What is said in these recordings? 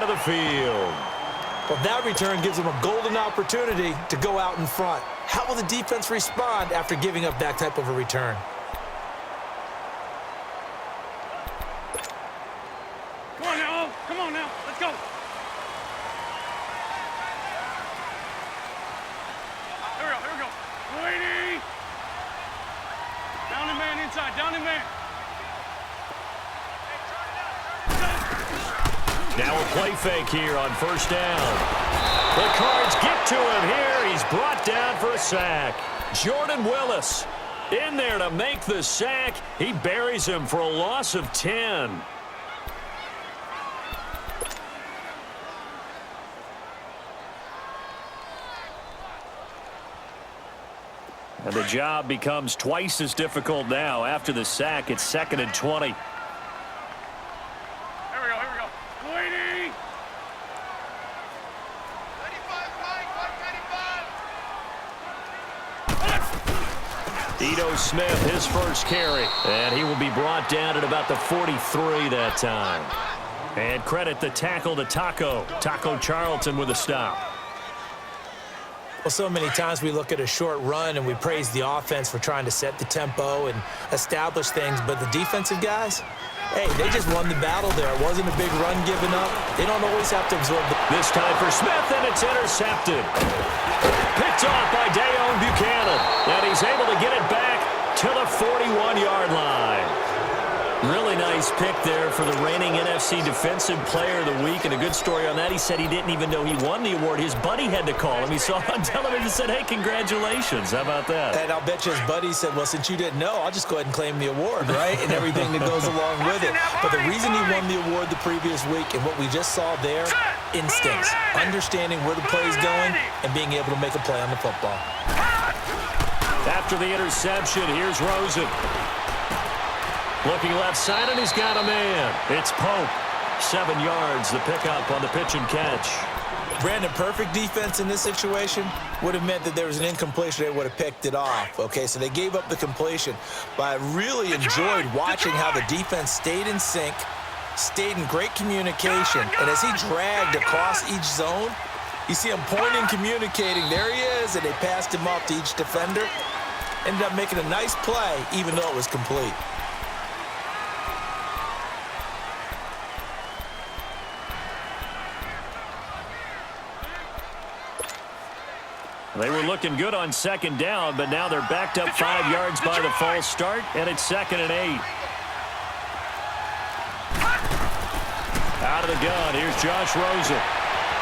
of the field. Well, that return gives them a golden opportunity to go out in front. How will the defense respond after giving up that type of a return? Come on now, come on now, let's go. Here we go. Waiting. Down the man inside, down the man. Now a play fake here on first down. The Cards get to him here. He's brought down for a sack. Jordan Willis in there to make the sack. He buries him for a loss of 10. And the job becomes twice as difficult now. After the sack, it's 2nd and 20. Here we go. Waiting. 95, 95. Ito Smith, his first carry. And he will be brought down at about the 43 that time. And credit the tackle to Taco. Taco Charlton with a stop. Well, so many times we look at a short run and we praise the offense for trying to set the tempo and establish things, but the defensive guys, hey, they just won the battle there. It wasn't a big run given up. They don't always have to absorb the... This time for Smith, and it's intercepted. Picked off by Dayon Buchanan, and he's able to get it back to the 41-yard line. Really nice pick there for the reigning NFC Defensive Player of the Week, and a good story on that. He said he didn't even know he won the award. His buddy had to call him. He saw it on television and said, hey, congratulations. How about that? And I'll bet you his buddy said, well, since you didn't know, I'll just go ahead and claim the award, right? And everything that goes along with it. But the reason he won the award the previous week and what we just saw there, instincts, understanding where the play is going and being able to make a play on the football. After the interception, here's Rosen. Looking left side, and he's got a man. It's Pope. 7 yards, the pickup on the pitch and catch. Brandon, perfect defense in this situation would have meant that there was an incompletion. They would have picked it off. Okay, so they gave up the completion. But I really enjoyed watching how the defense stayed in sync, stayed in great communication. And as he dragged across each zone, you see him pointing, communicating. There he is, and they passed him off to each defender. Ended up making a nice play, even though it was complete. They were looking good on 2nd down, but now they're backed up 5 yards by the false start, and it's 2nd and 8. Out of the gun, here's Josh Rosen.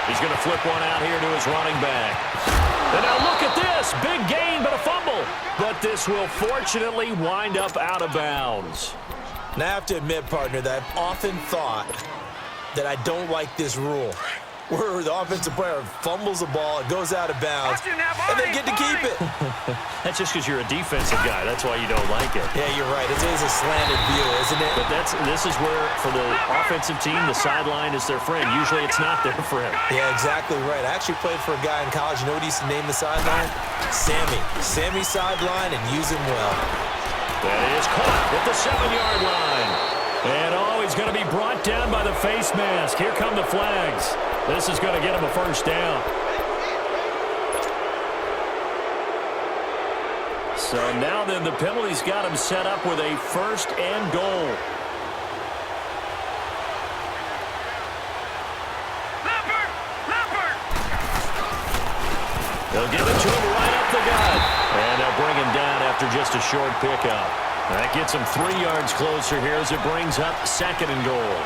He's going to flip one out here to his running back. And now look at this. Big gain, but a fumble. But this will fortunately wind up out of bounds. Now, I have to admit, partner, that I've often thought that I don't like this rule, where the offensive player fumbles the ball, it goes out of bounds, and they get to keep it. That's just because you're a defensive guy. That's why you don't like it. Yeah, you're right. It is a slanted view, isn't it? But this is where, for the offensive team, the sideline is their friend. Usually it's not their friend. Yeah, exactly right. I actually played for a guy in college. You know what he used to name the sideline? Sammy. Sammy sideline, and use him well. That is caught at the 7-yard line. And, he's going to be brought down by the face mask. Here come the flags. This is going to get him a first down. So now then the penalty's got him set up with a 1st and goal. They'll give it to him right up the gut. And they'll bring him down after just a short pickup. That gets him 3 yards closer here as it brings up 2nd and goal.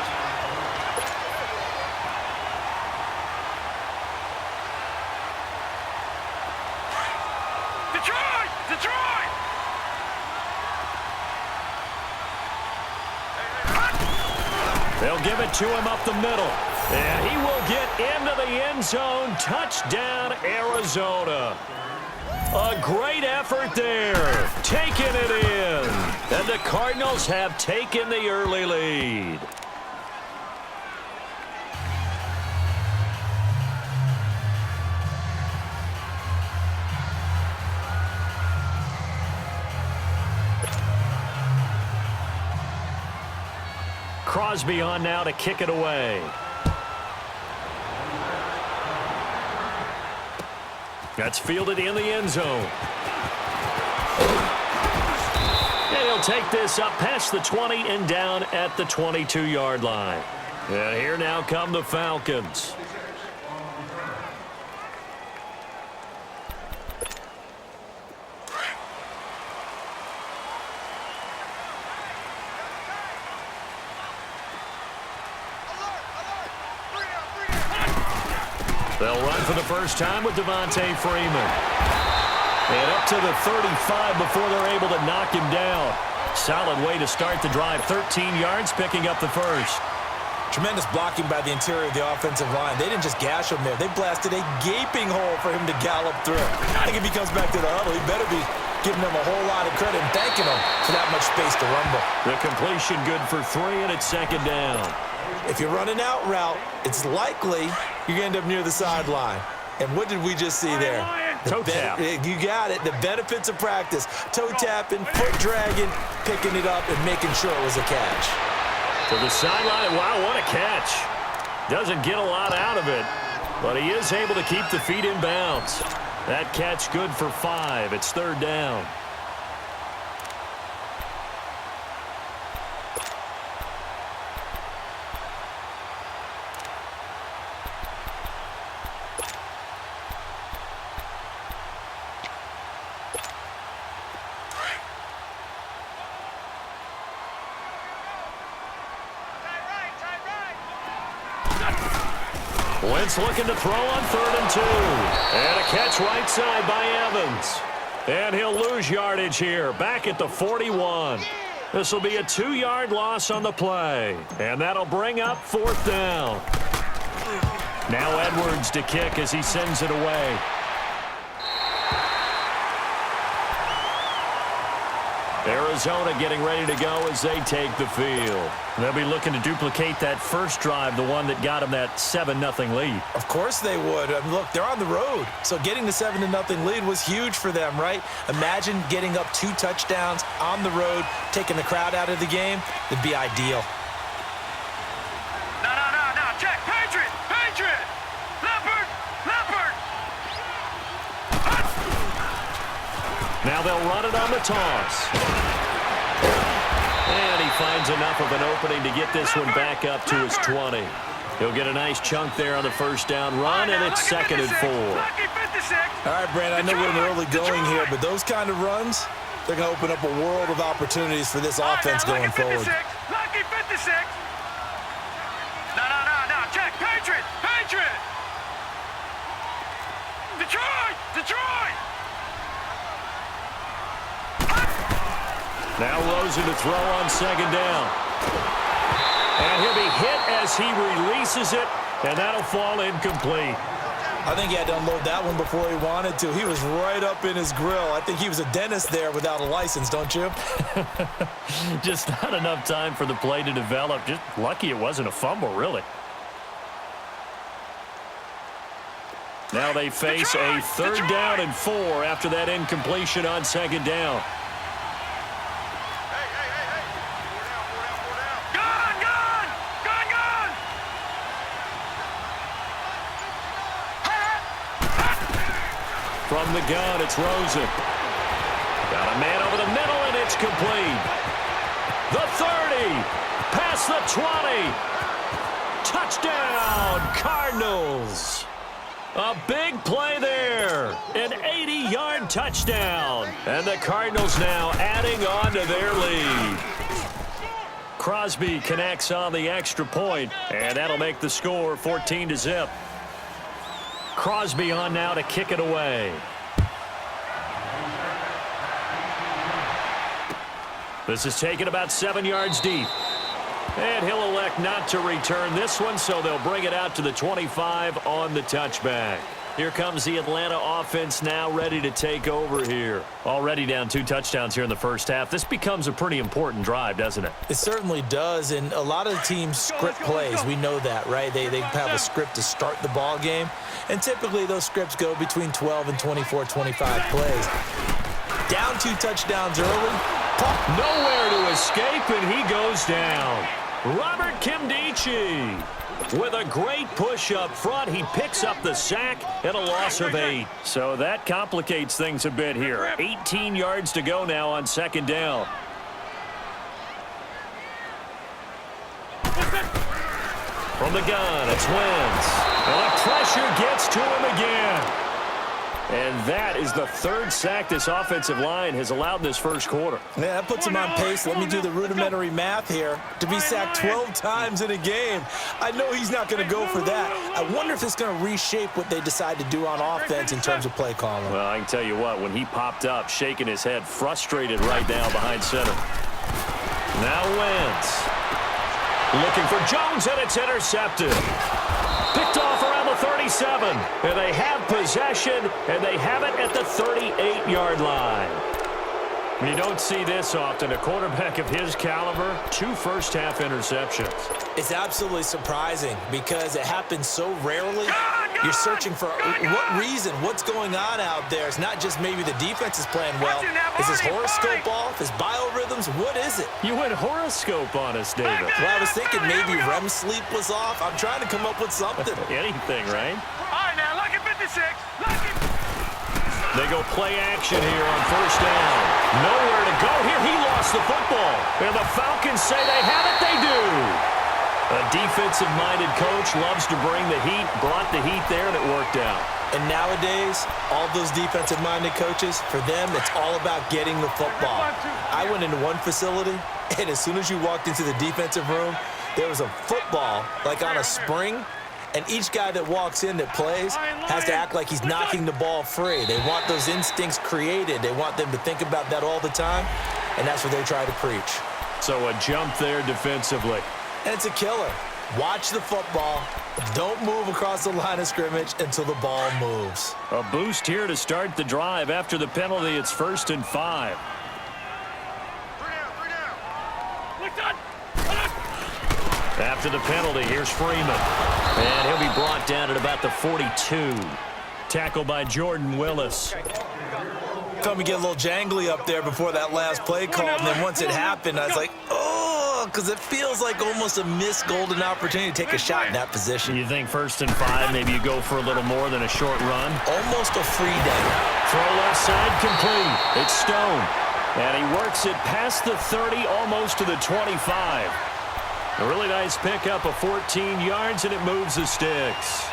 Detroit! They'll give it to him up the middle. And he will get into the end zone. Touchdown, Arizona. A great effort there. Taking it in. And the Cardinals have taken the early lead. Crosby on now to kick it away. That's fielded in the end zone. And he'll take this up past the 20 and down at the 22-yard line. And here now come the Falcons. They'll run for the first time with Devontae Freeman. And up to the 35 before they're able to knock him down. Solid way to start the drive. 13 yards, picking up the first. Tremendous blocking by the interior of the offensive line. They didn't just gash him there. They blasted a gaping hole for him to gallop through. I think if he comes back to the huddle, he better be giving them a whole lot of credit and thanking them for that much space to rumble. The completion good for 3, and it's second down. If you're running out route, it's likely you're going to end up near the sideline. And what did we just see there? Toe tap. You got it. The benefits of practice. Toe tapping, foot dragging, picking it up, and making sure it was a catch. To the sideline. Wow, what a catch. Doesn't get a lot out of it, but he is able to keep the feet in bounds. That catch good for 5. It's third down. Wentz looking to throw on 3rd and 2. And a catch right side by Evans. And he'll lose yardage here, back at the 41. This will be a 2-yard loss on the play. And that'll bring up 4th down. Now Edwards to kick as he sends it away. Arizona getting ready to go as they take the field. They'll be looking to duplicate that first drive, the one that got them that 7-0 lead. Of course they would. I mean, look, they're on the road. So getting the 7-0 lead was huge for them, right? Imagine getting up 2 touchdowns on the road, taking the crowd out of the game. It'd be ideal. No. Check. Patriot. Leopard. Now they'll run it on the toss. And he finds enough of an opening to get this one back up to his 20. He'll get a nice chunk there on the first down run, and it's 2nd and 4. All right, Brandon, I know we're in the early going here, but those kind of runs, they're going to open up a world of opportunities for this offense going forward. Lucky 56. No. Check. Patriot. Detroit. Now Rosen to throw on 2nd down. And he'll be hit as he releases it, and that'll fall incomplete. I think he had to unload that one before he wanted to. He was right up in his grill. I think he was a dentist there without a license, don't you? Just not enough time for the play to develop. Just lucky it wasn't a fumble, really. Now they face a 3rd down and 4 after that incompletion on 2nd down. From the gun, it's Rosen. Got a man over the middle, and it's complete. The 30, past the 20. Touchdown, Cardinals. A big play there. An 80-yard touchdown. And the Cardinals now adding on to their lead. Crosby connects on the extra point, and that'll make the score 14-0. Crosby on now to kick it away. This is taken about 7 yards deep. And he'll elect not to return this one, so they'll bring it out to the 25 on the touchback. Here comes the Atlanta offense now ready to take over here. Already down 2 touchdowns here in the first half. This becomes a pretty important drive, doesn't it? It certainly does, and a lot of teams script plays. We know that, right? They have a script to start the ball game, and typically those scripts go between 12 and 24, 25 plays. Down 2 touchdowns early. Nowhere to escape, and he goes down. Robert Kimdichie. With a great push up front, he picks up the sack and a loss of 8. So that complicates things a bit here. 18 yards to go now on second down. From the gun, it's Wentz. And the pressure gets to him again. And that is the third sack this offensive line has allowed in this first quarter. Yeah, that puts him on pace. Let me do the rudimentary math here. To be sacked 12 times in a game, I know he's not going to go for that. I wonder if it's going to reshape what they decide to do on offense in terms of play calling. Well, I can tell you what, when he popped up, shaking his head, frustrated right now behind center. Now Wentz. Looking for Jones, and it's intercepted. Picked off around the 37. And they have possession, and they have it at the 38-yard line. You don't see this often. A quarterback of his caliber, 2 first-half interceptions. It's absolutely surprising because it happens so rarely. You're searching for what reason, what's going on out there. It's not just maybe the defense is playing well. Is his horoscope off? His biorhythms? What is it? You went horoscope on us, David. Well, I was thinking maybe REM sleep was off. I'm trying to come up with something. Anything, right? All right, now, lucky 56. Lucky. They go play action here on first down. Nowhere to go here. He lost the football. And the Falcons say they have it. They do. A defensive-minded coach loves to bring the heat, brought the heat there, and it worked out. And nowadays, all those defensive-minded coaches, for them, it's all about getting the football. I went into one facility, and as soon as you walked into the defensive room, there was a football, like on a spring, and each guy that walks in that plays has to act like he's knocking the ball free. They want those instincts created. They want them to think about that all the time, and that's what they try to preach. So a jump there defensively. And it's a killer. Watch the football. Don't move across the line of scrimmage until the ball moves. A boost here to start the drive. After the penalty, it's 1st and 5. After the penalty, here's Freeman. And he'll be brought down at about the 42. Tackled by Jordan Willis. Come and get a little jangly up there before that last play call. And then once it happened, I was like, oh, because it feels like almost a missed golden opportunity to take a shot in that position. You think 1st and 5, maybe you go for a little more than a short run? Almost a free down. Throw left side complete. It's Stone. And he works it past the 30, almost to the 25. A really nice pickup of 14 yards, and it moves the sticks.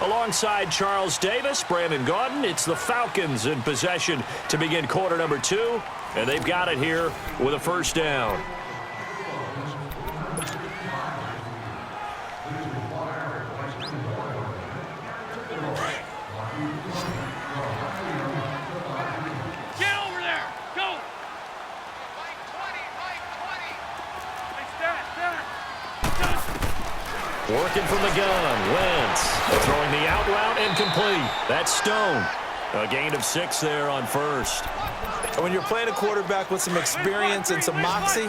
Alongside Charles Davis, Brandon Gaudin, it's the Falcons in possession to begin quarter number 2, and they've got it here with a first down. Working from the gun, Wentz throwing the out route incomplete. That's Stone. A gain of 6 there on first. And when you're playing a quarterback with some experience and some moxie,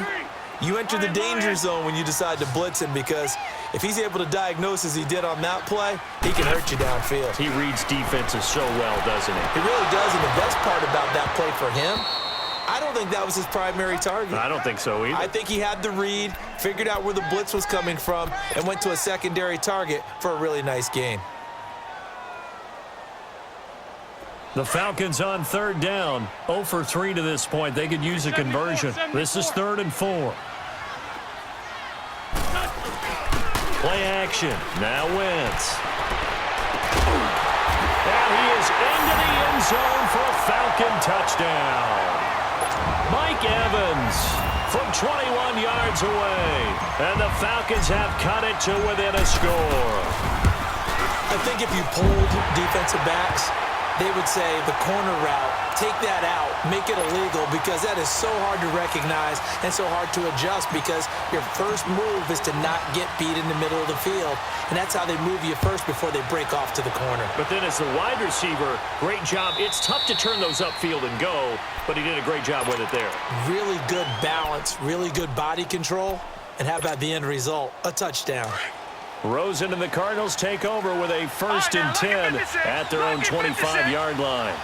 you enter the danger zone when you decide to blitz him, because if he's able to diagnose as he did on that play, he can hurt you downfield. He reads defenses so well, doesn't he? He really does, and the best part about that play for him, I don't think that was his primary target. I don't think so either. I think he had the read, figured out where the blitz was coming from, and went to a secondary target for a really nice gain. The Falcons on third down. 0 for 3 to this point. They could use a conversion. This is 3rd and 4. Play action. Now Wentz. And he is into the end zone for a Falcon touchdown. Mike Evans from 21 yards away. And the Falcons have cut it to within a score. I think if you pulled defensive backs, they would say the corner route, take that out, make it illegal, because that is so hard to recognize and so hard to adjust, because your first move is to not get beat in the middle of the field. And that's how they move you first before they break off to the corner. But then as the wide receiver, great job. It's tough to turn those upfield and go, but he did a great job with it there. Really good balance, really good body control, and how about the end result? A touchdown. Rosen and the Cardinals take over with a 1st and 10 at their own 25-yard line.